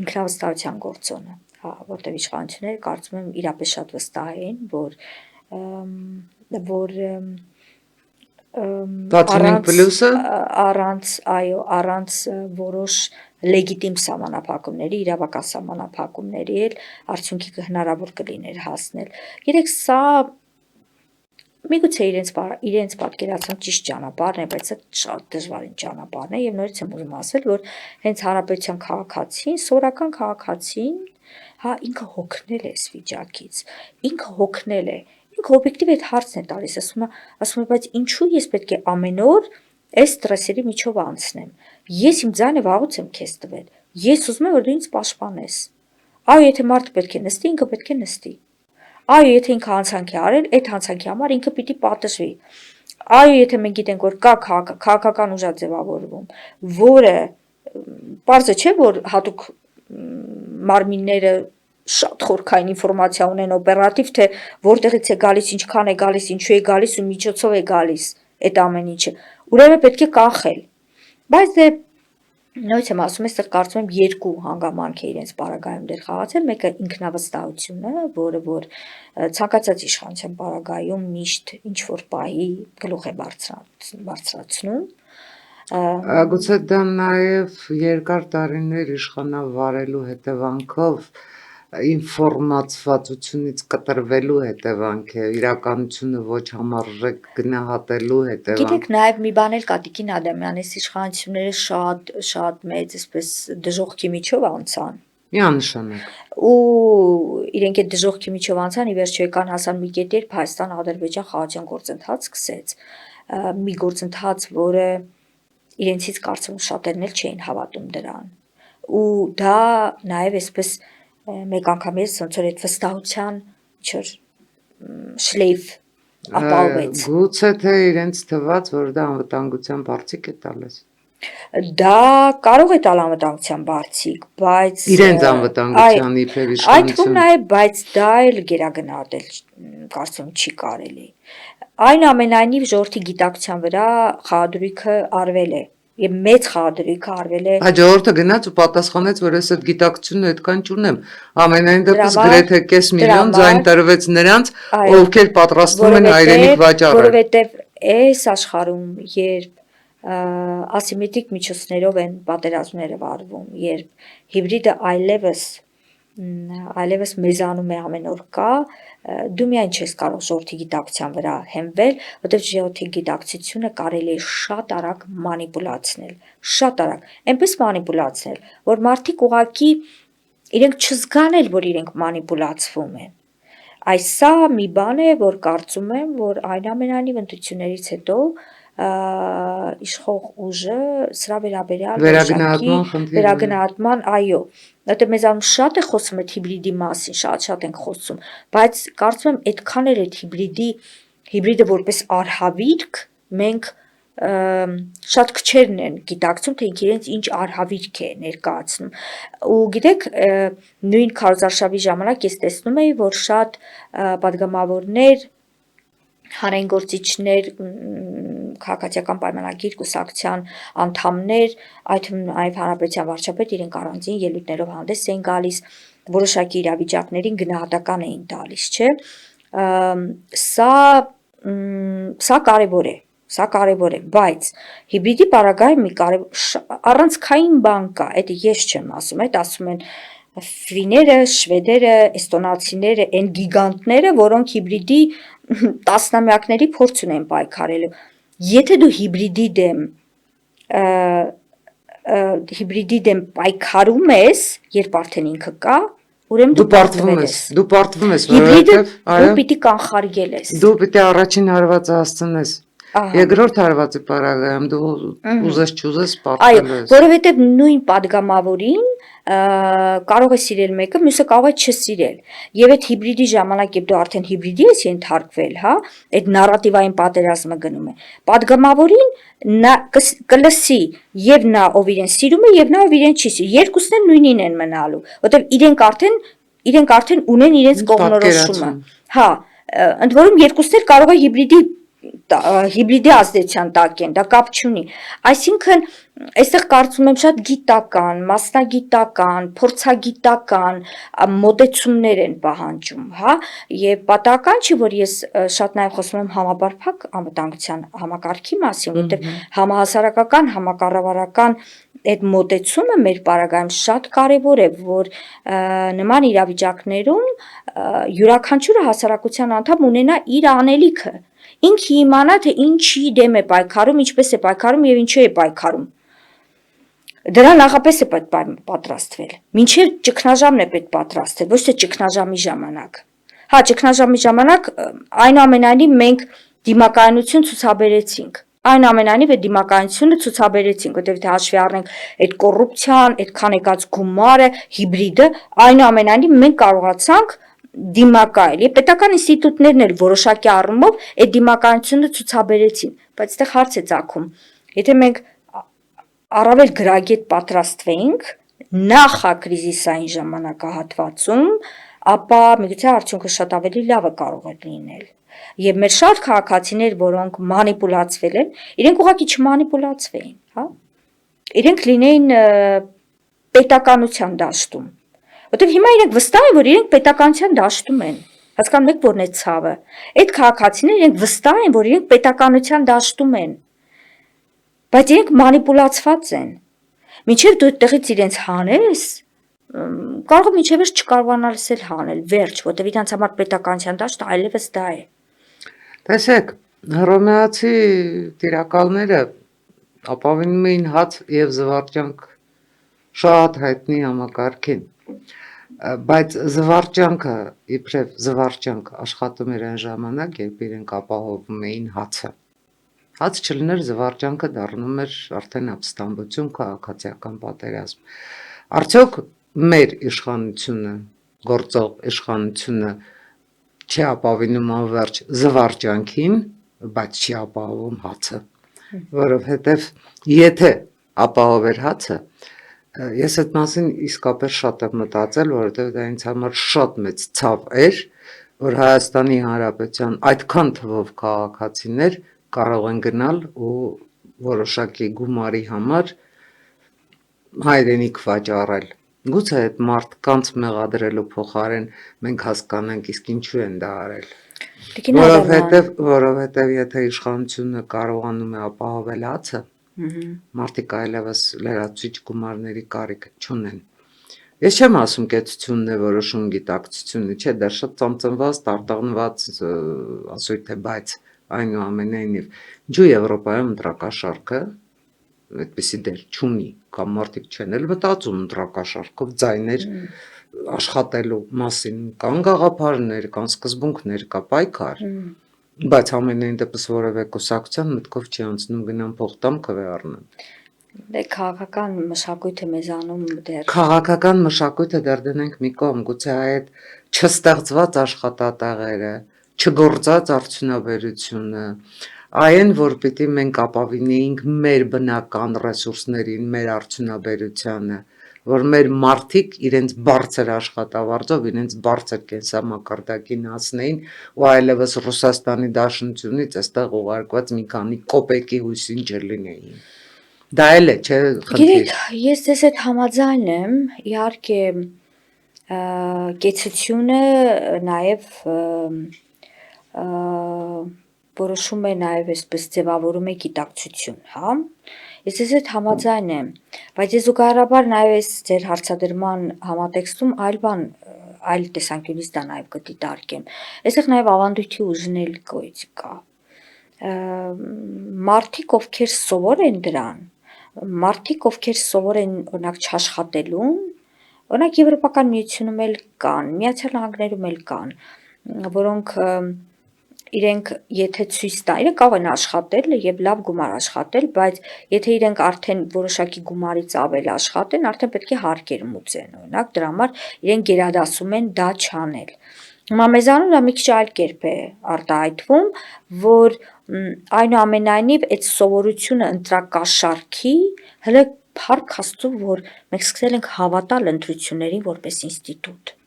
S2: ինքնավստահության գործոնը, հա, որտեղ իշխանությունները կարծում եմ իրապես շատ վստահ էին, որ առանց որոշ լեգիտիմ սահմանափակումների, իրավական սահմանափակումների էլ արդյունքի հնարավոր կլիներ հասնել։ Երեք սա միգուցե իրենց պատկերացում ճիշտ ճանապարհն է, բայց սա շատ դժվարին ճանապարհն է եւ նորից եմ ուզում ասել, որ հենց հանրապետության քաղաքացին, սովորական քաղաքացին, հա, ինքը հոգնել է այս վիճակից, ինքը հոգնել է, ինքը օբյեկտիվ այդ հարցն է տալիս, ասում է, բայց ինչու ես պետք է ամեն օր այս ստրեսերի միջով անցնեմ։ Ես իմ ձայնը վաղուց եմ քեզ տվել։ Ես ուզում եմ, որ դու ինձ պաշտպանես։ Այո, եթե մարդը պետք է նստի, ինքը պետք է նստի։ Այո, եթե ինքը հանցանք է արել, այդ հանցանքի համար ինքը պիտի պատժվի։ Այո, եթե մենք գիտենք, որ կա քաղաքական ուժ ձևավորվում, որը պարզը չէ, որ հատուկ մարմինները շատ խորքային ինֆորմացիա ունեն օպերատիվ, թե որտեղից է գալիս, ինչքան է գալիս, ինչու է գալիս ու միջոցով է գալիս այդ ամեն ինչը։ Ուրեմն պետք է կանխել։ Բայց դե Նույնիսկ եմ ասում, այստեղ կարծում եմ երկու հանգամանք է իրենց պարագայում դեր խաղացել, մեկը ինքնավստահությունը, որը որ ցանկացած իշխանության պարագայում միշտ ինչ որ պահի գլուխ է բարձրացնում։
S1: Գուցե դա նաև երկար տարիներ իշխանավարելու հետևանքով ինֆորմացվածությունից կտրվելու հետևանք է, իրականությունը ոչ համարժեք գնահատելու հետևանք։
S2: Գիտեք, նաև մի բան էլ կա, Տիկին Ադամյանիս իշխանությունները շատ մեծ այսպես դժոխքի միջով անցան։
S1: Միանշանակ։
S2: Ու իրենք այդ դժոխքի միջով անցան, ի վերջո եկան հասան մի կետ, երբ Հայաստան-Ադրբեջան խաղաղության գործընթաց սկսեց, մի գործընթաց, որը իրենցից կարծում եմ շատերն էլ չէին հավատում դրան։ Ու դա նաև այսպես մեկ անգամ ես ոնց որ այդ վստահության ինչ-որ շլեյֆ ապահովեց։
S1: Գուցե թե իրենց թված, որ դա անվտանգության բարձիկ է տալիս։
S2: Դա կարող է տալ անվտանգության բարձիկ, բայց
S1: իրենց անվտանգության իբր իշխանություն։
S2: Այդ թվում նաև, բայց դա էլ գերագնահատել կարծում չի կարելի։ Այնուամենայնիվ ժողովրդի գիտակցության վրա խաղադրույքը արվել է եւ մեծ խաղադրույքը արվել է։
S1: Այդ ժողովուրդը գնաց ու պատասխանեց, որ ես այդ գիտակցությունը այդքան չունեմ։ Ամենայն դեպս գրեթե կես միլիոն ձայն տրվեց նրանց, ովքեր պատրաստվում են հայրենիք վաճառել։
S2: Որովհետեւ այս աշխարհում, երբ ասիմետրիկ միջոցներով են պատերազմները վարվում, երբ հիբրիդը այլևս մեզանում է ամեն օր կա, դու միայն չես կարող ժողովրդի գիտակցության վրա հենվել, որտեղ ժողովրդի գիտակցությունը կարելի է շատ արագ մանիպուլացնել, շատ արագ, այնպես մանիպուլացնել, որ մարդիկ ուղղակի իրենք չզգան էլ, որ իրենք մանիպուլացվում են։ Այս սա մի բան է, որ կարծում եմ, որ այնուամենայնիվ ընտրություններից հետո իշխող ուժը սրա վերաբերյալ վերագնահատման, այո, որտեղ մեզանում շատ է խոսում այդ հիբրիդի մասին, շատ ենք խոսում, բայց կարծում եմ այդքան էլ այդ հիբրիդը որպես արհավիրք մենք շատ քչերն են գիտակցում, թե իրենց ինչ արհավիրք է ներկայացնում։ Ու գիտեք, նույն քարոզարշավի ժամանակ ես տեսնում էի, որ շատ պատգամավորներ, հանրային գործիչներ, քաղաքացիական պայմանագիր կուսակցության անդամներ, այդ թվում նաև հանրապետության վարչապետ իրենք առանձին ելույթներով հանդես էին գալիս, որոշակի իրավիճակներին գնահատական էին տալիս, չէ։ Սա կարևոր է։ Սա կարևոր է, բայց հիբրիդի պարագայում մի առանցքային բան կա, այդ ես չեմ ասում, այդ ասում են ֆինները, շվեդերը, էստոնացիները, այն գիգանտները, որոնք հիբրիդի տասնամյակների փորձ ունեն պայքարելու։ Եթե դու հիբրիդի դեմ պայքարում ես, երբ արդեն ինքը կա, ուրեմն դու պարտվում ես, որովհետև դու պիտի կանխարգել ես։
S1: Դու պիտի առաջին հարվածը հասցնես։ Երկրորդ հարվածի պարագայում դու ուզես չուզես պարտվելու ես։
S2: Այո, որովհետև նույն падգամավորին կարող է սիրել մեկը, մյուսը կարող է չսիրել։ Եվ այդ հիբրիդի ժամանակ, երբ դու արդեն հիբրիդի ես ենթարկվել, հա, այդ նարատիվային պատերազմը գնում է։ Падգամավորին նա կլսի եւ նա, ով իրեն սիրում է, եւ նա, ով իրեն չի սիրում։ Երկուսն էլ նույնին են մնալու, որտեղ իրենք արդեն ունեն իրենց կողմնորոշումը։ Հա, ընդ որում երկուսն էլ կարող է հիբրիդի ազդեցության տակ են, դա կապ չունի։ Այսինքն, այստեղ կարծում եմ շատ գիտական, մասնագիտական, փորձագիտական մոտեցումներ են պահանջում, հա, եւ պատահական չի, որ ես շատ նաեւ խոսում եմ համապարփակ անվտանգության համակարգի մասին, որտեղ համահասարակական, համակառավարական այդ մոտեցումը մեր պարագայում շատ կարևոր է, որ նման իրավիճակներում յուրաքանչյուրը հասարակության անդամ ունենա իր անելիքը։ Ինքը իմանա, թե ինչի դեմ է պայքարում, ինչպես է պայքարում եւ ինչու է պայքարում։ Դրա նախապես է պետք պատրաստվել։ Մինչև ճգնաժամն է պետք պատրաստել, ոչ թե ճգնաժամի ժամանակ։ Հա, ճգնաժամի ժամանակ այնուամենայնիվ մենք դիմակայունություն ցուցաբերեցինք։ Այնուամենայնիվ այդ դիմակայությունը ցուցաբերեցինք, որտեղ թե հաշվի առնենք այդ կոռուպցիան, այդքան եկած գումարը, հիբրիդը, այնուամենայնիվ մենք կարողացանք դիմակայել։ Եվ պետական ինստիտուտներն էլ որոշակի առումով այդ դիմակայությունը ցուցաբերեցին, բայց այդտեղ հարց է ծագում։ Եթե մենք առավել գրագետ պատրաստվեինք նախակրիզիսային ժամանակահատվածում, ապա միգուցե արդյունքը շատ ավելի լավը կարող է լինել։ Եվ մեր շատ քաղաքացիներ, որոնք մանիպուլացվել են, իրենք ուղղակի չմանիպուլացվեին, հա։ իրենք լինեին պետականության դաշտում։ Որտեւ հիմա իրենք վստահ են, որ իրենք պետականության դաշտում են։ Հասկանում եք որն է ցավը։ Այդ քաղաքացիները իրենք վստահ են, որ իրենք պետականության դաշտում են։ Բայց իրենք մանիպուլացված են։ Մինչև դու այդտեղից իրենց հանես, կարող է մինչև ես չկարողանալս էլ հանել, վերջ, որտեվ իրանց համար պետականության դաշտը այլևս դա է։
S1: Տեսեք, հռոմեացի տիրակալները ապավինում էին հաց եւ զվարճանք շատ հայտնի համակարգին, բայց զվարճանքը իբրև զվարճանք աշխատում էր այն ժամանակ, երբ իրենք ապահովում էին հացը։ Հաց չլիներ, զվարճանքը դառնում էր արդեն ապստամբություն, քաղաքացիական պատերազմ։ Արդյոք մեր իշխանությունը, գործող իշխանությունը չի ապավինում անverջ զվարճանքին, բայց չի ապահովում հացը, որովհետև եթե ապահովեր հացը, ես այդ մասին իսկապես շատ եմ մտածել, որովհետև դա ինձ համար շատ մեծ ցավ էր, որ Հայաստանի Հանրապետության այդքան թվով քաղաքացիներ կարող են գնալ ու որոշակի գումարի համար հայրենիք վաճառել։ Գուցե այդ մարդկանց մեղադրելու փոխարեն մենք հասկանանք իսկ ինչու են դա արել։ Որովհետև եթե իշխանությունը կարողանում է ապահովել հացը, մարդիկ այլևս լրացուցիչ գումարների կարիք չունեն։ Ես չեմ ասում կեցությունն է որոշում գիտակցությունը, չէ, դա շատ ծանծնված, տարտանված ասույթ է, բայց այնուամենայնիվ ինչու Եվրոպայում ընտրակաշառքը այդպիսի դեր չունի, կամ մարդիկ չեն էլ մտածում ընտրակաշառքով ձայներ աշխատելու մասին, կան գաղափարներ, կան սկզբունքներ, կա պայքար, բայց ամենայն դեպս որևէ կուսակցության մտքով չի անցնում գնամ փող տամ քվե առնեմ։
S2: Դե քաղաքական մշակույթը մեզանում դեռ
S1: Քաղաքական մշակույթը դեռ դնենք մի կողմ, գուցե այդ չստեղծված աշխատատեղերը, չգործած արդյունաբերությունը, այն որ պիտի մենք ապավինեինք մեր բնական ռեսուրսներին, մեր արդյունաբերությանը, որ մեր մարդիկ իրենց բարձր աշխատավարձով, իրենց բարձր կենսամակարդակին հասնեին ու այլևս Ռուսաստանի Դաշնությունից այստեղ ուղարկված մի քանի կոպեկի հույսին չլինեին։ Դա էլ է, չէ, խնդիր։
S2: Գիտեք, ես ձեզ հետ համաձայն եմ, իհարկե կեցությունը նաև որոշում է նաև այսպես ձևավորում է գիտակցություն, հա։ Ես ձեզ հետ համաձայն եմ, բայց ես զուգահեռաբար նաև այս ձեր հարցադրման համատեքստում այլ տեսանկյունից դա նաև կդիտարկեմ։ Այստեղ նաև ավանդույթի ուժնել գոյություն կա։ Մարդիկ, ովքեր սովոր են դրան, մարդիկ, ովքեր սովոր են օրինակ չաշխատելուն, օրինակ Եվրոպական միությունում էլ կան, Միացյալ Նահանգներում էլ կան, որոնք իրենք եթե ցույց տան, իրենք կարող են աշխատել եւ լավ գումար աշխատել, բայց եթե իրենք արդեն որոշակի գումարից ավել աշխատեն, արդեն պետք է հարկեր մուծեն, օրինակ դրա համար իրենք գերադասում են դա չանել։ Հիմա մեզանում դա մի քիչ այլ կերպ է արտահայտվում, որ այնուամենայնիվ այդ սովորությունը ընտրակաշառքի հələ փառք Աստծո, որ մենք սկսել ենք հավատալ ընտրություններին որպես ինստիտուտ։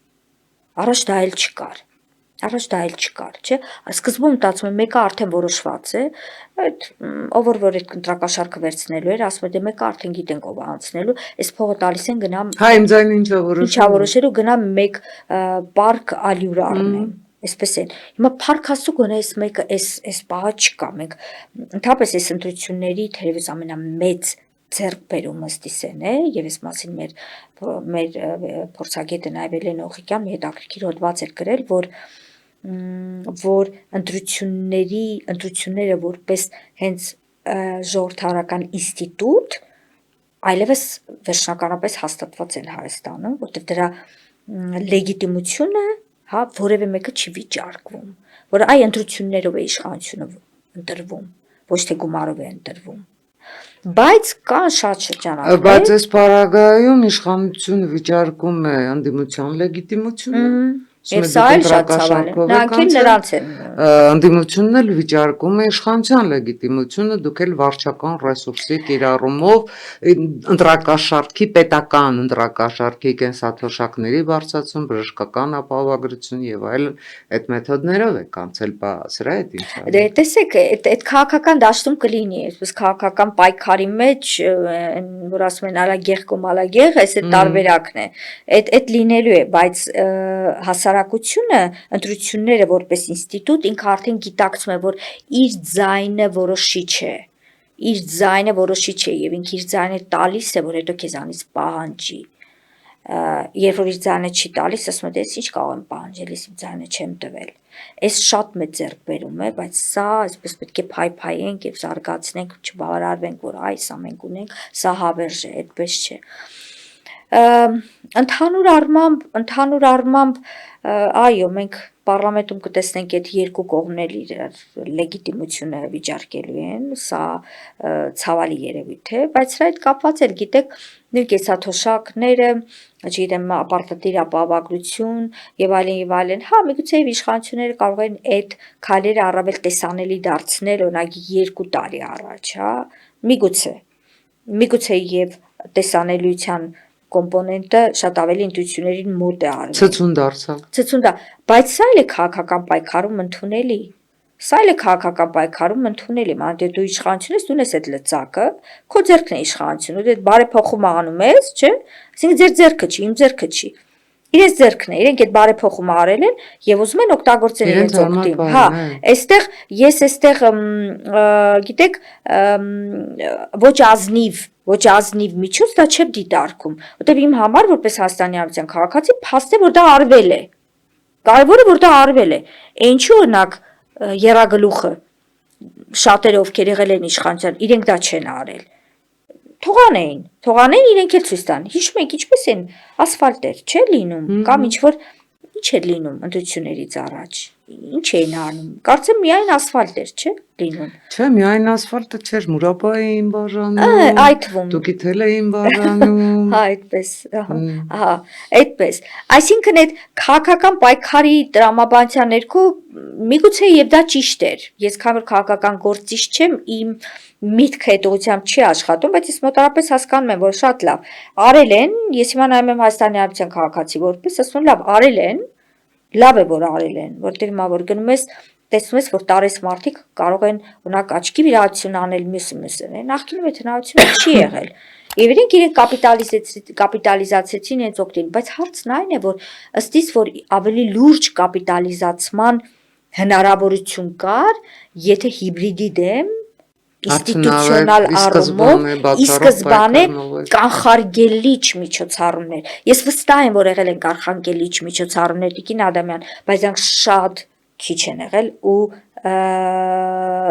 S2: Առաջ դա էլ չկար, չէ՞։ Սկզբում մտածում եմ մեկը արդեն որոշված է, այդ ով որ այդ ընտրակաշառքը վերցնելու էր, ասում է դե մեկը արդեն գիտենք ով է անցնելու, այս փողը տալիս են գնամ։
S1: Հա, իմ ձայն ինչա
S2: որոշելու գնամ մեկ պարկ ալյուր առնեմ։ Այսպես են։ Հիմա փառք Աստծո գոնե այս մեկը այս պահը չկա։ Մենք ընդհանրապես այս ընտրությունների թերևս ամենամեծ ձեռքբերումը ստիսեն է, եւ այս մասին մեր փորձագետը նաև Էլեն Օղիկյան մի հետաքրքիր հոդված էր գրել, որ ընտրությունները որպես հենց ժողովրդավարական ինստիտուտ այլևս վերջնականապես հաստատված են Հայաստանում, որտեղ դրա լեգիտիմությունը, հա, որևէ մեկը չի վիճարկվում, որ այ ընտրություններով է իշխանությունը ընտրվում, ոչ թե գումարով է ընտրվում։ Բայց կան շատ շրջանակներ։
S1: Բայց այս պարագայում իշխանությունը վիճարկում է ընդդիմության լեգիտիմությունը,
S2: Եվ սա էլ շատ ցավալի է։ Նրանք էլ նրանց են
S1: ընդդիմությունն էլ վիճարկում է իշխանության լեգիտիմությունը, դուք էլ վարչական ռեսուրսի կիրառումով ընտրակաշառքի, պետական ընտրակաշառքի կենսաթոշակների բարձրացում, բժշկական ապահովագրություն եւ այլն այդ մեթոդներով է կանցել, բա սրա հետ ինչ է։
S2: Դե տեսեք, այդ քաղաքական դաշտում կլինի, այսպես քաղաքական պայքարի մեջ, որ ասում են ալագեղ կամ ալագեղ, այս է տարբերակն է։ Այդ լինելու է, բայց հասարակությունը ընտրությունները որպես ինստիտուտ ինքը արդեն գիտակցում է, որ իր ձայնը որոշիչ է։ Իր ձայնը որոշիչ է եւ ինքը իր ձայնը տալիս է, որ հետո քեզանից պահանջի։ Երբ որ իր ձայնը չի տալիս, ասում է, դες ինչ կարող եմ պահանջել, ես իմ ձայնը չեմ տվել։ Այս շատ մեծ ձեռքբերում է, բայց սա այսպես պետք է փայփայենք եւ զարգացնենք, չբավարարվենք, որ այ սա մենք ունենք, սա հավերժ է, այդպես չէ։ Ընդհանուր առմամբ, այո, մենք պարլամենտում կտեսնենք այդ երկու կողմն էլ իրար լեգիտիմությունը վիճարկելու են, սա ցավալի երևույթ է, բայց սրա հետ կապված էլ գիտեք, նույն կենսաթոշակները, չգիտեմ, ապարտատիր ապահովագրություն եւ այլն, հա, միգուցե եւ իշխանությունները կարող են այդ քայլերը առավել տեսանելի դարձնել, օրինակ 2 տարի առաջ, հա, միգուցե եւ տեսանելիության կոմպոնենտը շատ ավելի ինտուիցիաներին մոտ է արվում։
S1: Ցցուն դարձավ։
S2: Բայց սա էլ է քաղաքական պայքարում ընդունելի։ Մանավանդ դու իշխանություն ես, դու ես այդ լծակը, քո ձեռքն է իշխանությունը, դու այդ բարեփոխումը անում ես, չէ՞։ Այսինքն ձեր ձեռքը չի, իմ ձեռքը չի։ Իրենց ձեռքն է, իրենք այդ բարեփոխումը արել են եւ ուզում են օգտագործել իրենց օգտին։ Հա, այստեղ գիտեք, ոչ ազնիվ միջոց դա չէ դիտարկում, որտեղ իմ համար որպես Հայաստանի Հանրապետության քաղաքացի փաստ է, որ դա արվել է։ Կարևորը որ դա արվել է։ Ինչու օրինակ Եռագլուխը շատերը ովքեր եղել են իշխանության, իրենք դա չեն արել։ Թողանեն իրենք էլ ցույց տան։ Հիշում եք ինչպես են ասֆալտ էր, չէ՞ լինում, կամ ինչ էր լինում ընտրություններից առաջ։ Ինչ էին անում։ Կարծեմ միայն ասֆալտ էր, չէ՞ լինում։
S1: Չէ, միայն ասֆալտը չէր, մուրապա էին բաժանում։
S2: Այդ թվում։
S1: Տուկիթել էին բաժանում։
S2: Հա, այդպես, ահա, այդպես։ Այսինքն այդ քաղաքական պայքարի տրամաբանության ներքո միգուցե եւ դա ճիշտ էր։ Ես քանի որ քաղաքական գործիչ չեմ, իմ միտքը այդ ուղղությամբ չի աշխատում, բայց ես մոտարապես հասկանում եմ, որ շատ լավ արել են, ես հիմա նայում եմ Հայաստանի Հանրապետության քաղաքացի որպես, ասում եմ լավ արել են, լավ է որ արել են, որտեղ հիմա որ գնում ես, տեսնում ես, որ տարես մարդիկ կարող են օրինակ աչքի վիրահատություն անել, մյուսը, նախկինում այդ հնարավորությունը չի եղել։ Եվ իրենք կապիտալիզացեցին իրենց օգտին, բայց հարցն այն է, որ ըստ իս որ ավելի լուրջ կապիտալիզացման հնարավորություն կար, եթե հիբրիդի դեմ ինստիտուցիոնալ առումով ի սկզբանե կանխարգելիչ միջոցառումներ։ Ես վստահ եմ, որ եղել են կանխարգելիչ միջոցառումներ, Տիկին Ադամյան, բայց դրանք շատ քիչ են եղել ու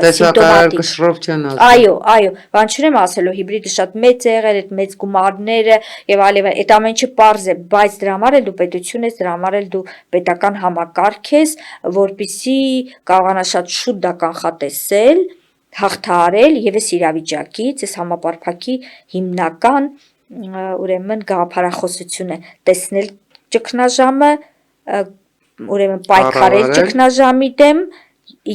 S1: սիմպտոմատիկ։
S2: Այո, բան չունեմ ասելու, հիբրիդը շատ մեծ է եղել, այդ մեծ գումարները եւ այլն, այդ ամեն ինչը պարզ է, բայց դրա համար էլ դու պետություն ես, դրա համար էլ դու պետական համակարգ ես, որպիսի կարողանա շատ շուտ դա կանխատեսել, հաղթահարել եւ այս իրավիճակից, այս համապարփակի հիմնական ուրեմն գաղափարախոսությունը տեսնել ճգնաժամը, ուրեմն պայքարել ճգնաժամի դեմ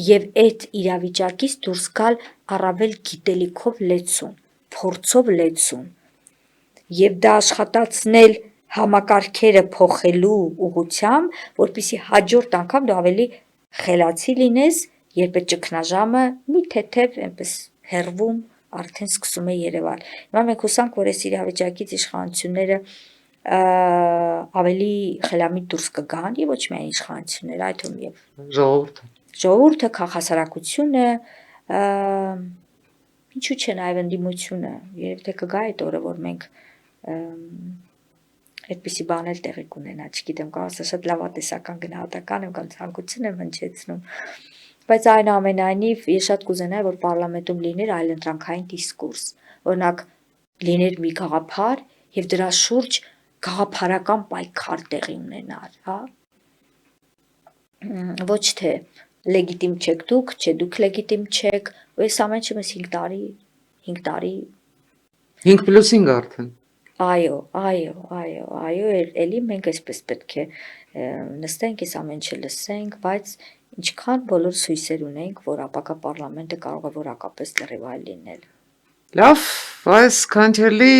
S2: եւ այդ իրավիճակից դուրս գալ առավել գիտելիքով լեցուն, փորձով լեցուն եւ դա աշխատացնել համակարգերը փոխելու ուղղությամբ, որպեսզի հաջորդ անգամ դու ավելի խելացի լինես, երբ այդ ճգնաժամը մի թեթև այնպես հեռվում արդեն սկսում է երևալ։ Հիմա մենք հուսանք, որ այս իրավիճակից իշխանությունները ավելի խելամիտ դուրս կգան եւ ոչ միայն իշխանությունները, այդ թվում եւ ժողովուրդը, քաղաքասարակությունը, ինչու՞ չէ նաեւ ընդդիմությունը, երբ թե կգա այդ օրը, որ մենք այդպիսի բան էլ տեղի կունենա, չգիտեմ, կարող ասա շատ լավատեսական գնահատական եմ կամ ցանկություն եմ հնչեցնում, բայց այնուամենայնիվ ես շատ կուզենայի, որ պարլամենտում լիներ այլընտրանքային դիսկուրս, օրինակ լիներ մի գաղափար եւ դրա շուրջ գաղափարական պայքար տեղի ունենար, հա։ Ոչ թե լեգիտիմ չեք դուք, չէ դուք լեգիտիմ չեք, ու այս ամեն ինչը մեզ 5 տարի
S1: 5+5 արդեն։
S2: Այո, էլի մենք այսպես պետք է նստենք, այս ամեն ինչը լսենք, բայց ինչքան բոլոր հույսեր ունենք, որ ապակա պարլամենտը կարող է որակապես լրիվ այլ լինել։
S1: Լավ, այս կանչելի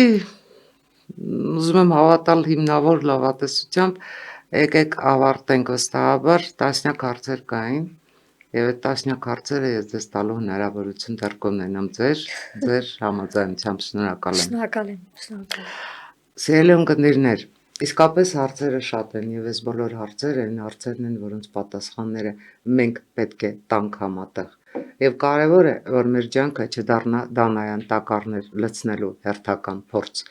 S1: ուզում եմ հավատալ հիմնավոր լավատեսությամբ, եկեք ավարտենք վստահաբար, տասնյակ հարցեր կային, եւ այդ տասնյակ հարցերը ես ձեզ տալու հնարավորություն դեռ կունենամ ձեր համաձայնությամբ, շնորհակալ եմ։
S2: Շնորհակալ եմ։
S1: Սիրելի ունկնդիրներ, իսկապես հարցերը շատ են եւ այս բոլոր հարցերն են, որոնց պատասխանները մենք պետք է տանք համատեղ։ Եվ կարևոր է, որ մեր ջանքը չդառնա դանայան տակառներ լցնելու հերթական փորձ։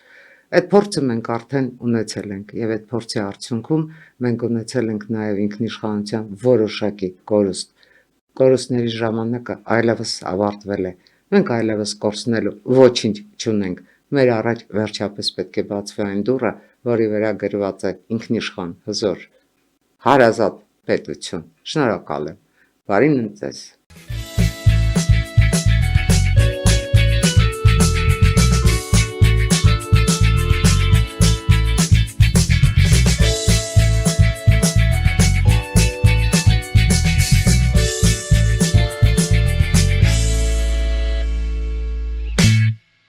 S1: Այդ փորձը մենք արդեն ունեցել ենք եւ այդ փորձի արդյունքում մենք ունեցել ենք նաեւ ինքնիշխանության որոշակի կորուստ։ Կորուստների ժամանակը այլևս ավարտվել է։ Մենք այլևս կորցնելու ոչինչ չունենք։ Մեր առաջ վերջապես պետք է բացվի այն դուռը, որի վրա գրված է ինքնիշխան, հզոր, հարազատ պետություն։ Շնորհակալ եմ։ Բարի նույն ձեզ։